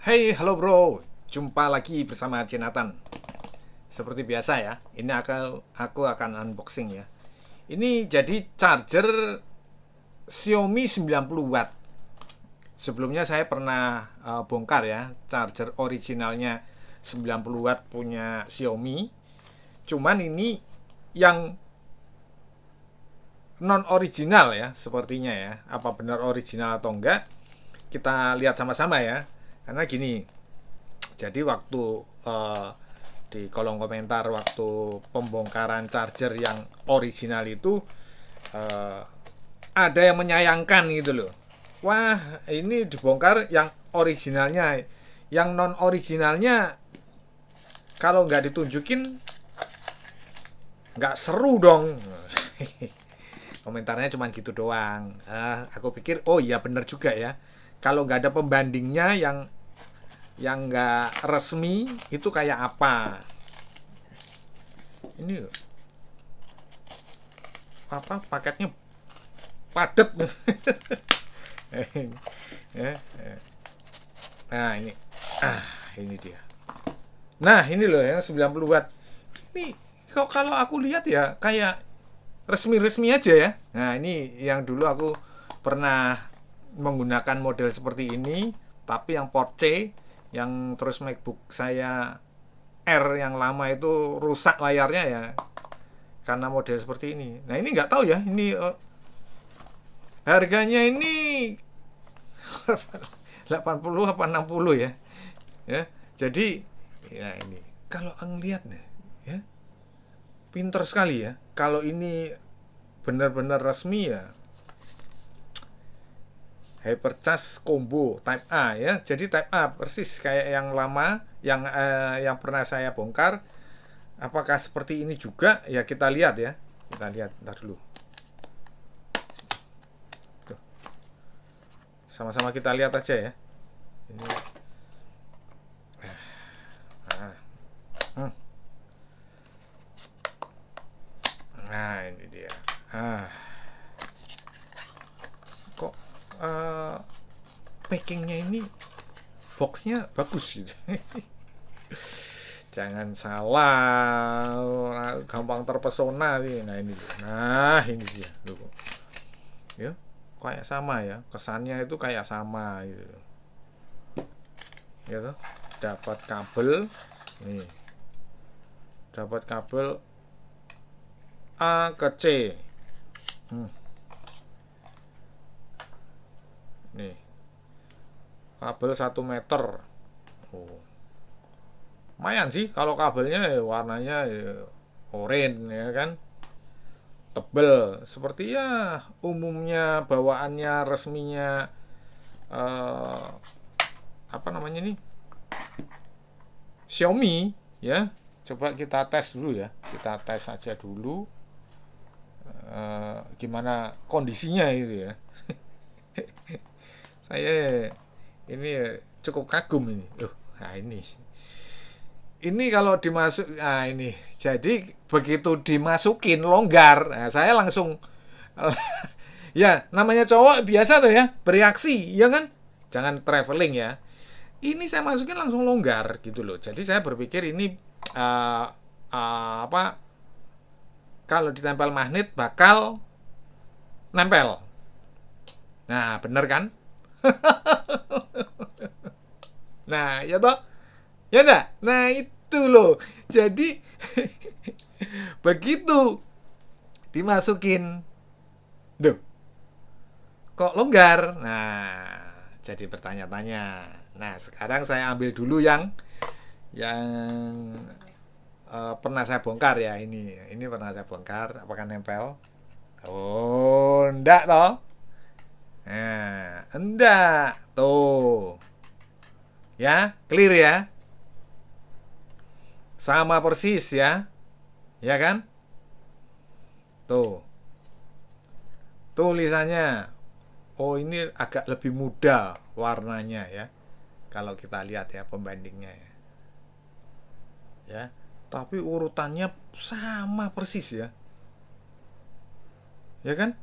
Hey, halo bro. Jumpa lagi bersama Jonathan. Seperti biasa ya. Ini aku akan unboxing ya. Ini jadi charger Xiaomi 90 watt. Sebelumnya saya pernah bongkar ya charger originalnya 90 watt punya Xiaomi. Cuman ini yang non original ya sepertinya ya. Apa benar original atau enggak? Kita lihat sama-sama ya. Karena gini, jadi waktu di kolom komentar waktu pembongkaran charger yang original itu eh, ada yang menyayangkan gitu loh. Wah, ini dibongkar yang originalnya, yang non originalnya kalau nggak ditunjukin nggak seru dong. Komentarnya cuma gitu doang. Aku pikir oh iya bener juga ya. Kalau nggak ada pembandingnya yang nggak resmi itu kayak apa? Ini apa paketnya padet. Ya, nah ini, ini dia. Nah ini loh yang 90 watt. Ini kok kalau aku lihat ya kayak resmi-resmi aja ya. Nah ini yang dulu aku pernah menggunakan model seperti ini, tapi yang port C, yang terus MacBook saya R yang lama itu rusak layarnya ya karena model seperti ini. Nah ini nggak tahu ya, ini harganya ini 80 apa 60 ya. Ya. Jadi ya ini kalau ngelihat nih ya, pinter sekali ya. Kalau ini benar-benar resmi ya Hypercharge combo Type A ya. Jadi Type A persis kayak yang lama yang pernah saya bongkar. Apakah seperti ini juga? Ya kita lihat ya. Kita lihat ntar dulu. Tuh. Sama-sama kita lihat aja ya. Ini nah, hmm. Nah, ini dia. Ah, kok uh, packingnya ini boxnya bagus gitu. Jangan salah, gampang terpesona nih. Nah ini dia. Nah ini dia. Loh, ya kayak sama ya. Kesannya itu kayak sama gitu. Ya tuh. Dapat kabel. Nih. Dapat kabel A ke C. Hmm, nih. Kabel 1 meter. Oh. Lumayan sih kalau kabelnya ya, warnanya ya, oranye ya kan. Tebel seperti ya umumnya bawaannya resminya eh, apa namanya nih Xiaomi ya. Coba kita tes dulu ya, kita tes aja dulu gimana kondisinya itu ya. Saya ini cukup kagum ini. Nah ini kalau dimasuk, nah ini jadi begitu dimasukin longgar, nah, saya langsung ya namanya cowok biasa tuh ya bereaksi ya kan, jangan traveling ya. Ini saya masukin langsung longgar gitu loh. Jadi saya berpikir ini uh, apa kalau ditempel magnet bakal nempel. Nah bener kan? Nah ya toh, ya enggak. Nah itu loh. Jadi begitu dimasukin, duh kok longgar. Nah jadi bertanya-tanya. Nah sekarang saya ambil dulu yang pernah saya bongkar ya. Ini pernah saya bongkar, apakah nempel? Oh enggak toh. Nah enggak tuh ya, clear ya, sama persis ya, ya kan, tuh tulisannya. Oh ini agak lebih muda warnanya ya, kalau kita lihat ya pembandingnya ya. Tapi urutannya sama persis ya, ya kan?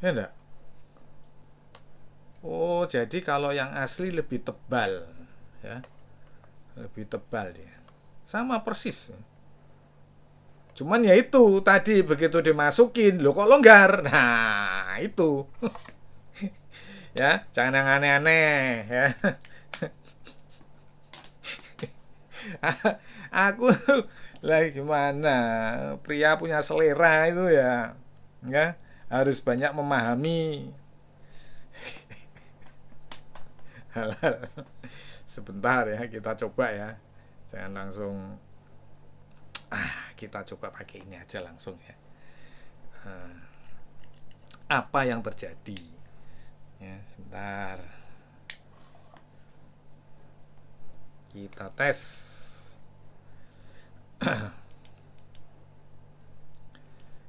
Ya enggak? Oh, jadi kalau yang asli lebih tebal, ya, lebih tebal dia. Sama persis. Cuman ya itu tadi begitu dimasukin, lo kok longgar. Nah, itu. Ya, jangan yang aneh-aneh ya. Aku lah gimana? Pria punya selera itu ya harus banyak memahami hal-hal. Sebentar ya, kita coba ya. Jangan langsung kita coba pakai ini aja langsung ya. Apa yang terjadi? Ya, sebentar. Kita tes.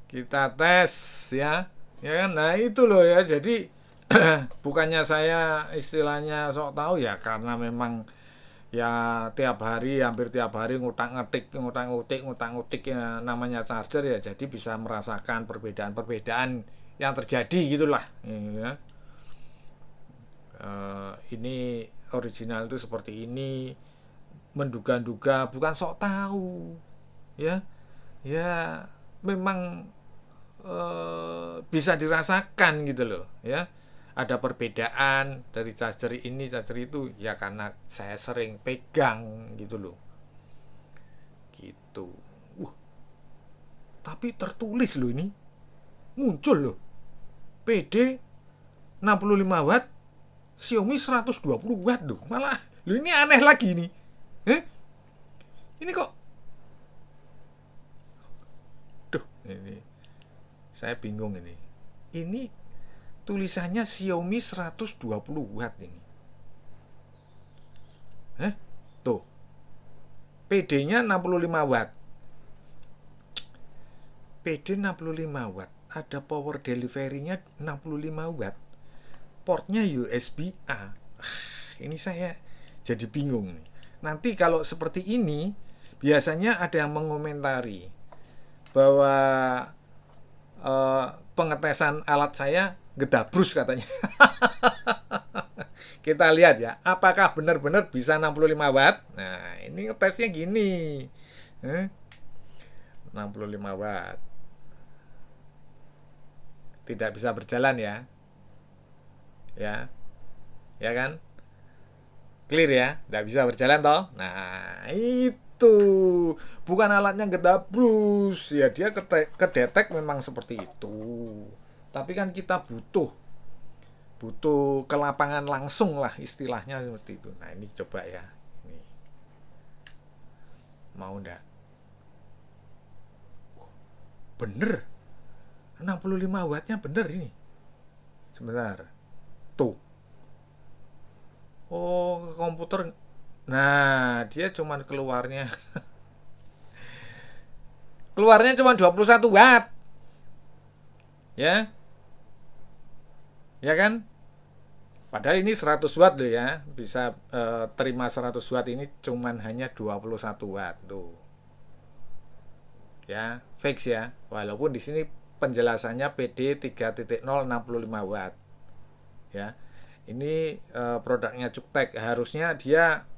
Kita tes ya. Ya kan? Nah, itu loh ya. Jadi bukannya saya istilahnya sok tahu ya, karena memang ya tiap hari, hampir tiap hari ngutang-ngutik ya, namanya charger ya, jadi bisa merasakan perbedaan-perbedaan yang terjadi gitulah ya. Ini original itu seperti ini, menduga-duga, bukan sok tahu ya. Ya memang bisa dirasakan gitu loh ya. Ada perbedaan dari charger ini charger itu ya, karena saya sering pegang gitu loh, gitu. uh tapi tertulis loh, ini muncul loh, PD 65 watt, Xiaomi 120 watt loh, malah loh, ini aneh lagi nih. Ini kok, duh, ini saya bingung ini tulisannya Xiaomi 120 watt ini. Tuh, PD-nya 65 watt. PD 65 watt, ada power delivery-nya 65 watt. Portnya USB A. Ini saya jadi bingung nih. Nanti kalau seperti ini, biasanya ada yang mengomentari bahwa pengetesan alat saya gedabrus katanya. Kita lihat ya, apakah benar-benar bisa 65 watt. Nah, ini tesnya gini. 65 watt. Tidak bisa berjalan ya. Ya. Ya kan? Clear ya, tidak bisa berjalan toh. Nah, itu bukan alatnya gedabrus ya, dia kedetek memang seperti itu. Tapi kan kita butuh butuh ke lapangan langsung lah, istilahnya seperti itu. Nah, ini coba ya, ini mau ndak? Bener, 65 wattnya bener ini. Sebentar, tuh. Oh, komputer. Nah, dia cuman keluarnya cuma 21 watt. Ya. Ya kan? Padahal ini 100 watt loh ya. Bisa terima 100 watt, ini cuman hanya 21 watt tuh. Ya, fix ya. Walaupun di sini penjelasannya PD 3.0 65 watt. Ya. Ini produknya Cuktek, harusnya dia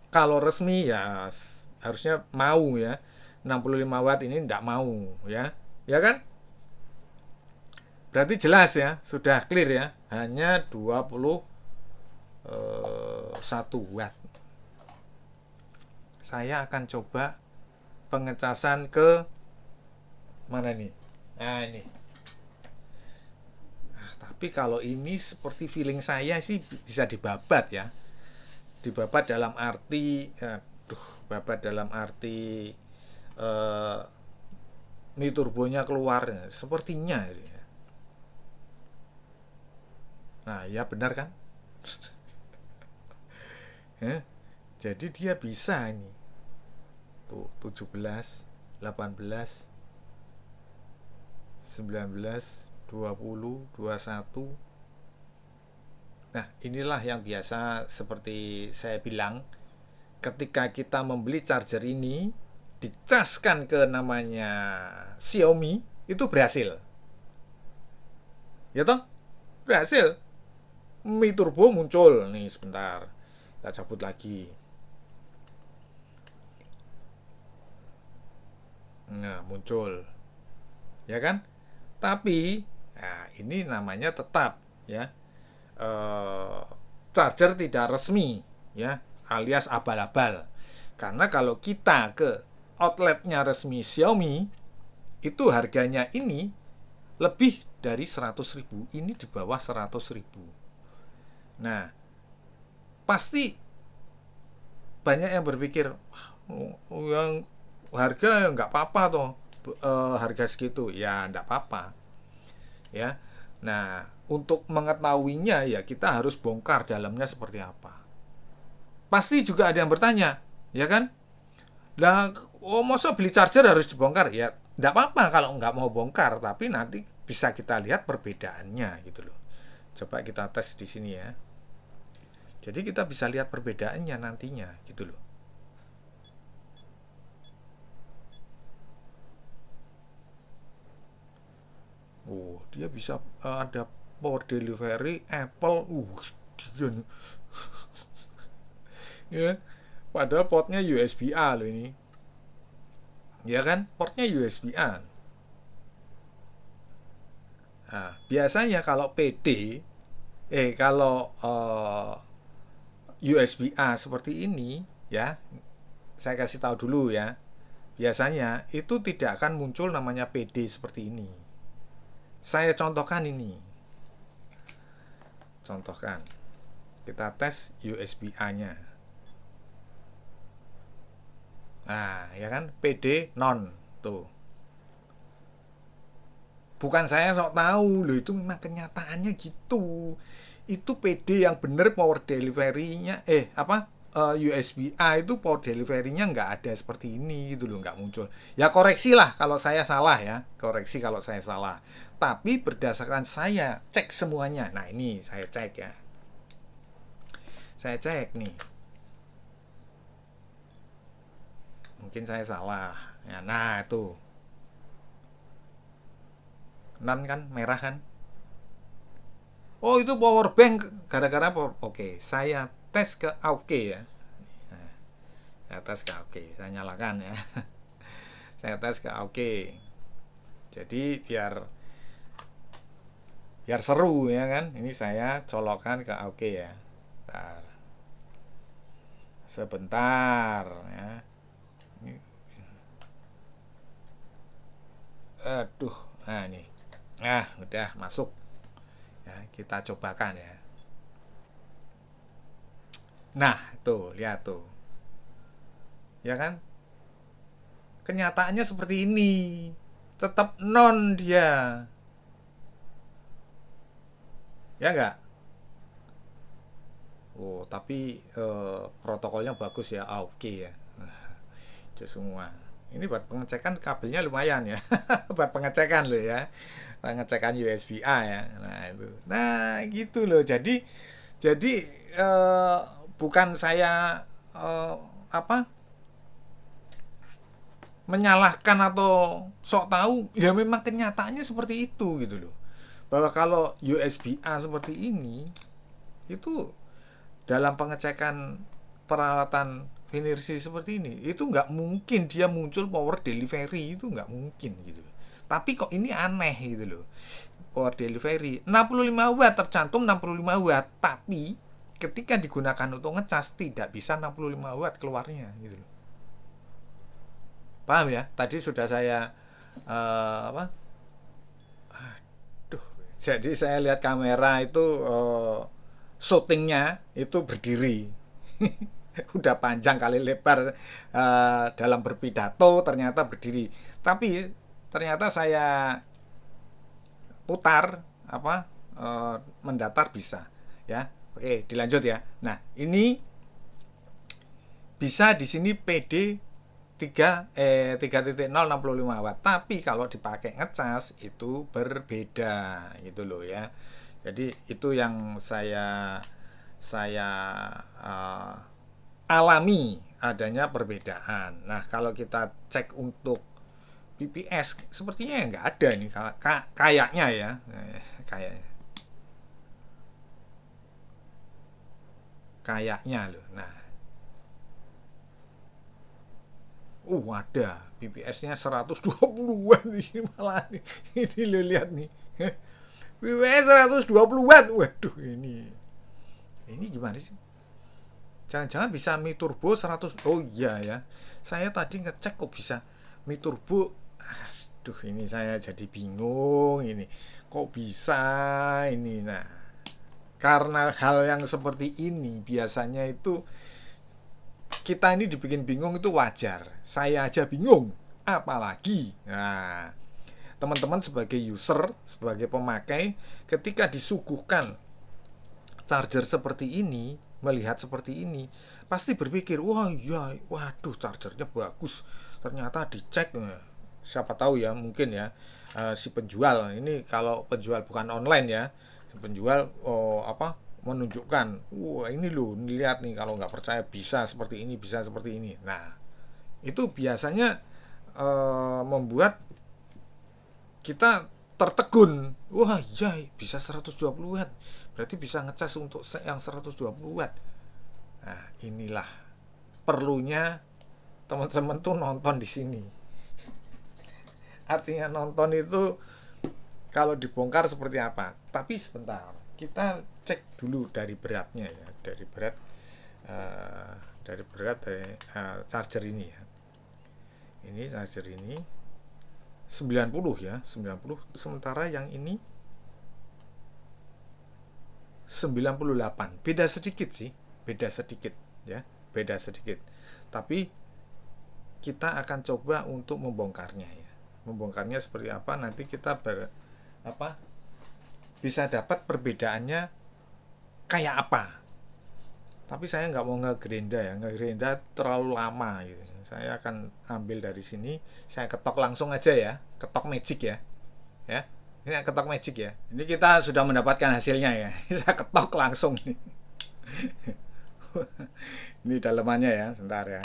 kalau resmi ya harusnya mau ya, 65 watt ini tidak mau ya. Ya kan? Berarti jelas ya, sudah clear ya, hanya 21 watt. Saya akan coba pengecasan ke mana nih? Nah, ini. Nah, tapi kalau ini seperti feeling saya sih bisa dibabat ya. Dibabat dalam arti babat dalam arti Mi turbonya keluar sepertinya ya. Nah, ya benar kan? Jadi dia bisa ini. Tuh 17, 18, 19, 20, 21. Nah, inilah yang biasa seperti saya bilang, ketika kita membeli charger ini dicaskan ke namanya Xiaomi, itu berhasil. Ya toh? Berhasil. Mi Turbo muncul nih, sebentar kita cabut lagi. Nah, muncul, ya kan? Tapi nah, ini namanya tetap ya, eh, charger tidak resmi ya, alias abal-abal. Karena kalau kita ke outletnya resmi Xiaomi, itu harganya ini lebih dari 100.000, ini di bawah 100.000. Nah, pasti banyak yang berpikir, yang harga nggak apa-apa toh, harga segitu ya nggak apa-apa ya. Nah, untuk mengetahuinya ya kita harus bongkar dalamnya seperti apa. Pasti juga ada yang bertanya, ya kan? Lah, oh masa beli charger harus dibongkar? Ya, nggak apa-apa kalau nggak mau bongkar, tapi nanti bisa kita lihat perbedaannya gitu loh. Coba kita tes di sini ya. Jadi kita bisa lihat perbedaannya nantinya gitu loh. Oh, dia bisa ada power delivery Apple. Dia nih. Ya, padahal portnya USB-A loh ini. Ya kan? Portnya USB-A. Nah, biasanya kalau PD, kalau USB-A seperti ini, ya, saya kasih tahu dulu ya. Biasanya itu tidak akan muncul namanya PD seperti ini. Saya contohkan ini. Contohkan. Kita tes USB-A-nya. Nah, ya kan? PD non. Tuh. Bukan saya sok tahu loh, itu memang kenyataannya gitu. Itu PD yang bener power delivery-nya USB A itu power delivery-nya nggak ada seperti ini gitu loh, nggak muncul. Ya koreksi lah kalau saya salah ya, koreksi kalau saya salah. Tapi berdasarkan saya cek semuanya. Nah, ini saya cek ya. Saya cek nih. Mungkin saya salah. Ya, nah itu. Non kan merah kan? Oh, itu power bank gara-gara power. Oke, saya tes ke AUK ya. Nah, saya tes ke AUK, saya nyalakan ya. Saya tes ke AUK. Jadi biar seru ya kan. Ini saya colokkan ke AUK ya. Bentar. Sebentar ya. Aduh, nah ini. Nah, udah masuk. Ya, kita cobakan ya. Nah, tuh, lihat tuh. Ya kan? Kenyataannya seperti ini. Tetap non dia. Ya enggak? Oh, tapi protokolnya bagus ya. Ah, oke ya. Itu semua. Ini buat pengecekan kabelnya lumayan ya. Buat pengecekan loh ya. Pengecekan USB-A ya. Nah, itu. Nah, gitu loh. Jadi eh, bukan saya eh, apa menyalahkan atau sok tahu, ya memang kenyataannya seperti itu gitu loh. Bahwa kalau USB-A seperti ini itu dalam pengecekan peralatan finirsi seperti ini itu nggak mungkin dia muncul power delivery, itu nggak mungkin gitu loh. Tapi kok ini aneh gitu loh, power delivery 65 watt, tercantum 65 watt, tapi ketika digunakan untuk ngecas tidak bisa 65 watt keluarnya gitu loh. Paham ya? Tadi sudah saya apa, duh, jadi saya lihat kamera itu syutingnya itu berdiri. Udah panjang kali lebar dalam berpidato ternyata berdiri. Tapi ternyata saya putar mendatar bisa ya. Oke, dilanjut ya. Nah, ini bisa di sini PD 3.0 65 watt. Tapi kalau dipakai ngecas itu berbeda gitu loh ya. Jadi itu yang saya uh, alami adanya perbedaan. Nah, kalau kita cek untuk PPS sepertinya nggak ada nih kayaknya ya. Kayaknya. kayaknya loh. Nah, ada PPS-nya 120 watt ini malah nih. Ini lo lihat nih. PPS 120 watt. Waduh, ini gimana sih? Jangan-jangan bisa Mi Turbo 100. Oh iya ya. Saya tadi ngecek kok bisa Mi Turbo. Aduh, ini saya jadi bingung ini. Kok bisa ini? Nah, karena hal yang seperti ini biasanya itu kita ini dibikin bingung itu wajar. Saya aja bingung, apalagi. Nah, teman-teman sebagai user, sebagai pemakai, ketika disuguhkan charger seperti ini, melihat seperti ini, pasti berpikir, wah iya, waduh chargernya bagus. Ternyata dicek, siapa tahu ya, mungkin ya, si penjual ini, kalau penjual bukan online ya, penjual menunjukkan, wah ini loh, lihat nih, kalau nggak percaya bisa seperti ini, bisa seperti ini. Nah, itu biasanya membuat kita tertegun. Wah iya, bisa 120 watt, berarti bisa ngecas untuk yang 120 watt. Nah, inilah perlunya teman-teman tuh nonton di sini. Artinya nonton itu kalau dibongkar seperti apa. Tapi sebentar, kita cek dulu dari beratnya ya, dari berat charger ini ya. Ini charger ini 90 ya, 90, sementara yang ini 98. Beda sedikit sih, beda sedikit ya, beda sedikit. Tapi kita akan coba untuk membongkarnya ya. Membongkarnya seperti apa, nanti kita bisa dapat perbedaannya kayak apa. Tapi saya nggak mau ngegrenda ya, ngegrenda terlalu lama gitu. Saya akan ambil dari sini, saya ketok langsung aja ya, ketok magic ya, ya. Ini ketok magic ya. Ini kita sudah mendapatkan hasilnya ya. Saya ketok langsung nih. Ini dalemannya ya, sebentar ya.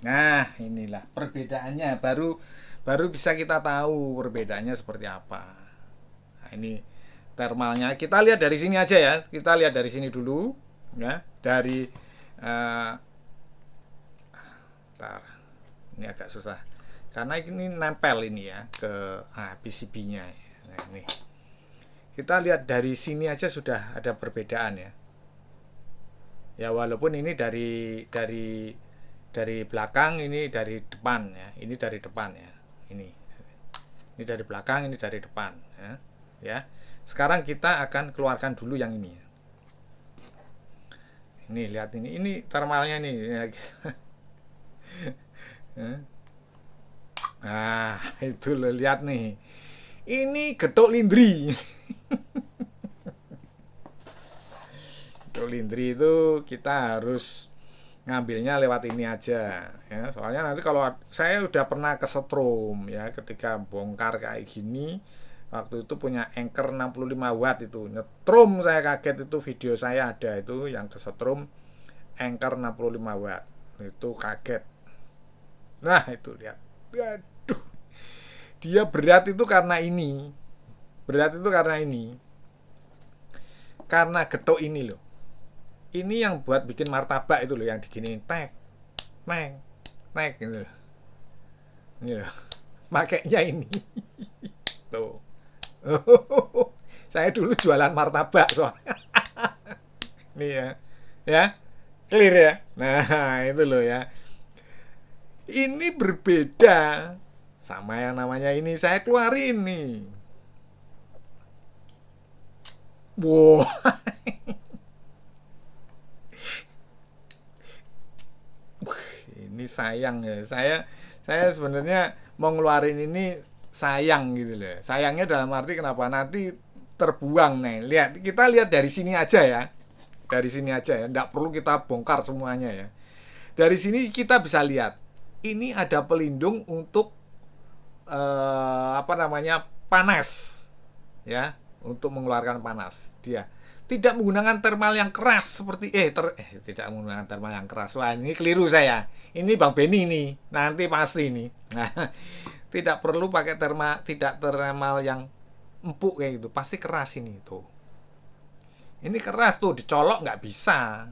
Nah, inilah perbedaannya, baru bisa kita tahu perbedaannya seperti apa. Nah, ini thermalnya. Kita lihat dari sini aja ya. Kita lihat dari sini dulu ya, dari ini agak susah karena ini nempel ini ya ke PCB-nya. Nah, ini kita lihat dari sini aja sudah ada perbedaan ya. Ya walaupun ini dari belakang, ini dari depan ya. Ini dari depan ya. Ini dari belakang, ini dari depan ya. Ya. Sekarang kita akan keluarkan dulu yang ini ya. Ini lihat ini thermalnya nih. Nah, itu lo lihat nih. Ini getuk lindri. Getuk lindri itu kita harus ngambilnya lewat ini aja ya. Soalnya nanti kalau saya udah pernah kesetrum ya, ketika bongkar kayak gini, waktu itu punya Anker 65 watt itu nyetrum, saya kaget. Itu video saya ada itu yang kesetrum Anker 65 watt itu kaget. Nah itu lihat, aduh, dia berat itu karena ini, karena getuk ini loh. Ini yang buat bikin martabak itu loh, yang diginiin tek gitu loh. Ini loh, makainya ini. Tuh. Saya dulu jualan martabak soalnya. Nih ya, clear ya. Nah itu loh ya. Ini berbeda sama yang namanya ini, saya keluarin nih. Wow. Ini sayang ya. Saya sebenarnya mau ngeluarin ini sayang gitu loh. Sayangnya dalam arti kenapa? Nanti terbuang nih. Lihat, kita lihat dari sini aja ya. Dari sini aja ya. Nggak perlu kita bongkar semuanya ya. Dari sini kita bisa lihat. Ini ada pelindung untuk panas ya, untuk mengeluarkan panas. Dia tidak menggunakan thermal yang keras seperti tidak menggunakan thermal yang keras. Wah, ini keliru saya. Ini Bang Beni nih, nanti pasti nih. Nah, tidak perlu pakai thermal yang empuk kayak gitu. Pasti keras ini tuh. Ini keras tuh, dicolok nggak bisa.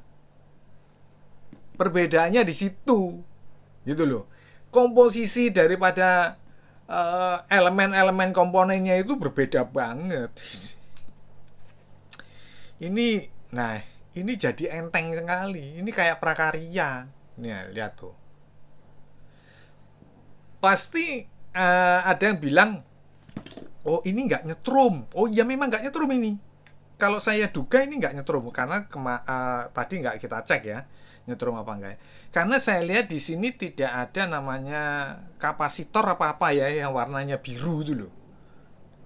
Perbedaannya di situ, gitu loh. Komposisi daripada elemen-elemen komponennya itu berbeda banget. Ini, nah, ini jadi enteng sekali. Ini kayak prakarya. Nih, lihat tuh. Pasti ada yang bilang, oh ini nggak nyetrum. Oh iya memang nggak nyetrum ini. Kalau saya duga ini nggak nyetrum karena tadi nggak kita cek ya nyetrum apa enggak. Karena saya lihat di sini tidak ada namanya kapasitor apa-apa ya yang warnanya biru itu loh.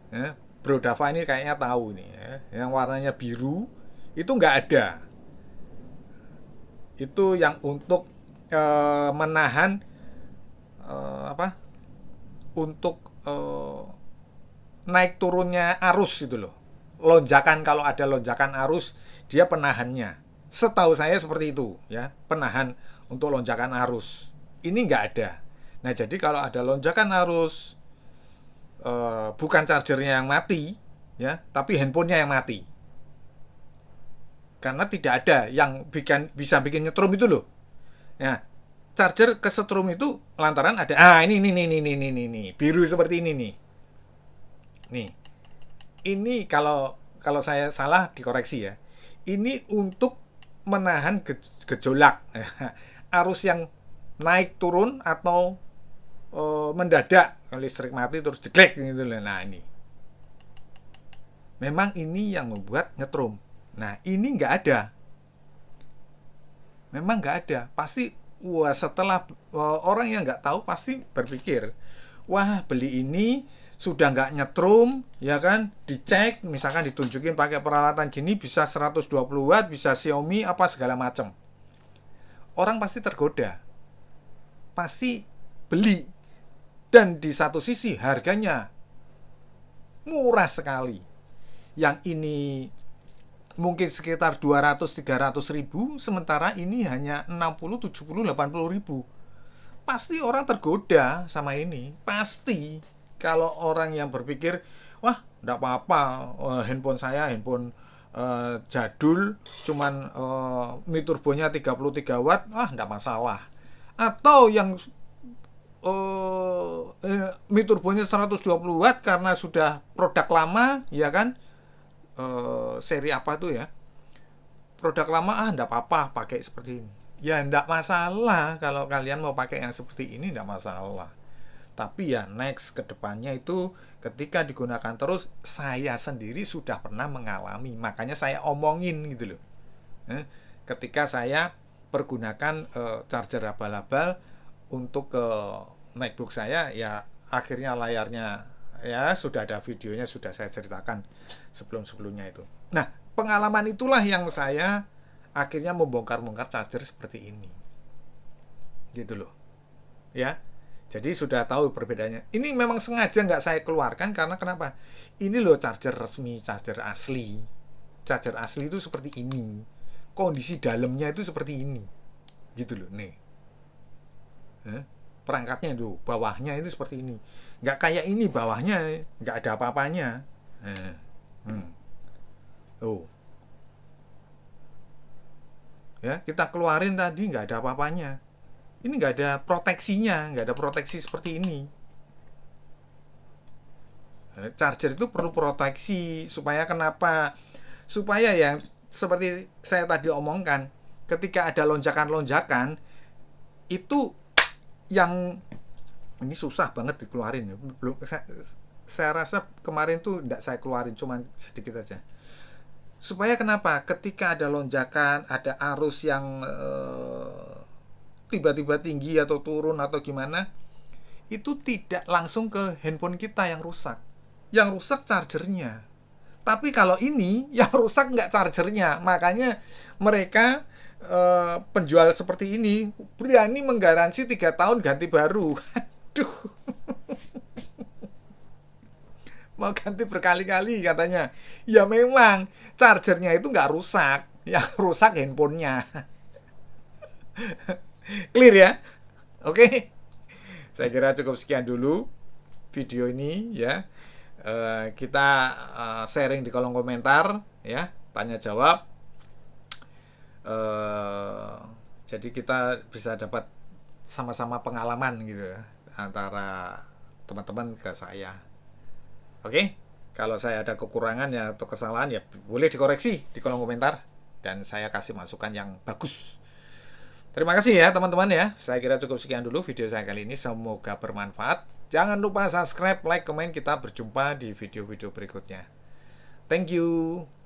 Ya, Bro Dava ini kayaknya tahu nih ya. Yang warnanya biru itu nggak ada. Itu yang untuk menahan apa? Untuk naik turunnya arus gitu loh. Lonjakan, kalau ada lonjakan arus dia penahannya. Setahu saya seperti itu ya, penahan untuk lonjakan arus. Ini nggak ada. Nah jadi kalau ada lonjakan arus, bukan chargernya yang mati ya, tapi handphonenya yang mati. Karena tidak ada yang bisa bikin nyetrum itu loh. Ya, charger kesetrum itu lantaran ada, ini biru seperti ini nih. Nih, ini kalau kalau saya salah dikoreksi ya. Ini untuk menahan gejolak arus yang naik turun atau mendadak listrik mati terus jeglek gitu loh. Nah ini memang ini yang membuat nyetrum. Nah ini nggak ada, memang nggak ada. Pasti wah, setelah orang yang nggak tahu pasti berpikir, wah beli ini sudah nggak nyetrum ya kan, dicek misalkan ditunjukin pakai peralatan gini bisa 120 watt, bisa Xiaomi apa segala macam, orang pasti tergoda, pasti beli. Dan di satu sisi harganya murah sekali, yang ini mungkin sekitar 200-300 ribu, sementara ini hanya 60-70-80 ribu. Pasti orang tergoda sama ini, pasti. Kalau orang yang berpikir, wah enggak apa-apa, handphone saya handphone jadul, cuman Mi turbonya 33 watt, wah enggak masalah. Atau yang Mi turbonya 120 watt karena sudah produk lama ya kan, seri apa tuh ya, produk lama, enggak apa-apa pakai seperti ini. Ya enggak masalah, kalau kalian mau pakai yang seperti ini enggak masalah. Tapi ya next ke depannya itu ketika digunakan terus, saya sendiri sudah pernah mengalami, makanya saya omongin gitu loh. Ketika saya pergunakan charger abal-abal untuk ke MacBook saya, ya akhirnya layarnya ya sudah ada videonya, sudah saya ceritakan sebelum-sebelumnya itu. Nah, pengalaman itulah yang saya akhirnya membongkar-bongkar charger seperti ini. Gitu loh. Ya. Jadi sudah tahu perbedaannya. Ini memang sengaja nggak saya keluarkan karena kenapa? Ini loh charger resmi, charger asli. Charger asli itu seperti ini. Kondisi dalamnya itu seperti ini. Gitu loh, nih. Perangkatnya itu, bawahnya itu seperti ini. Nggak kayak ini, bawahnya nggak ada apa-apanya. Oh. Ya, kita keluarin tadi nggak ada apa-apanya. Ini nggak ada proteksinya, nggak ada proteksi seperti ini. Charger itu perlu proteksi supaya kenapa? Supaya ya seperti saya tadi omongkan, ketika ada lonjakan-lonjakan itu yang ini susah banget dikeluarin. Belum saya rasa kemarin tuh tidak saya keluarin, cuma sedikit aja. Supaya kenapa? Ketika ada lonjakan, ada arus yang tiba-tiba tinggi atau turun atau gimana, itu tidak langsung ke handphone kita yang rusak. Yang rusak chargernya. Tapi kalau ini yang rusak nggak chargernya. Makanya mereka penjual seperti ini berani menggaransi 3 tahun ganti baru. Aduh. Mau ganti berkali-kali katanya. Ya memang chargernya itu nggak rusak. Yang rusak handphonenya. Clear ya? Oke. Saya kira cukup sekian dulu video ini ya. Kita sharing di kolom komentar ya. tanya jawab. Jadi kita bisa dapat sama-sama pengalaman gitu ya, antara teman-teman ke saya. Oke, kalau saya ada kekurangan ya atau kesalahan ya boleh dikoreksi di kolom komentar dan saya kasih masukan yang bagus. Terima kasih ya teman-teman ya. Saya kira cukup sekian dulu video saya kali ini. Semoga bermanfaat. Jangan lupa subscribe, like, komen. Kita berjumpa di video-video berikutnya. Thank you.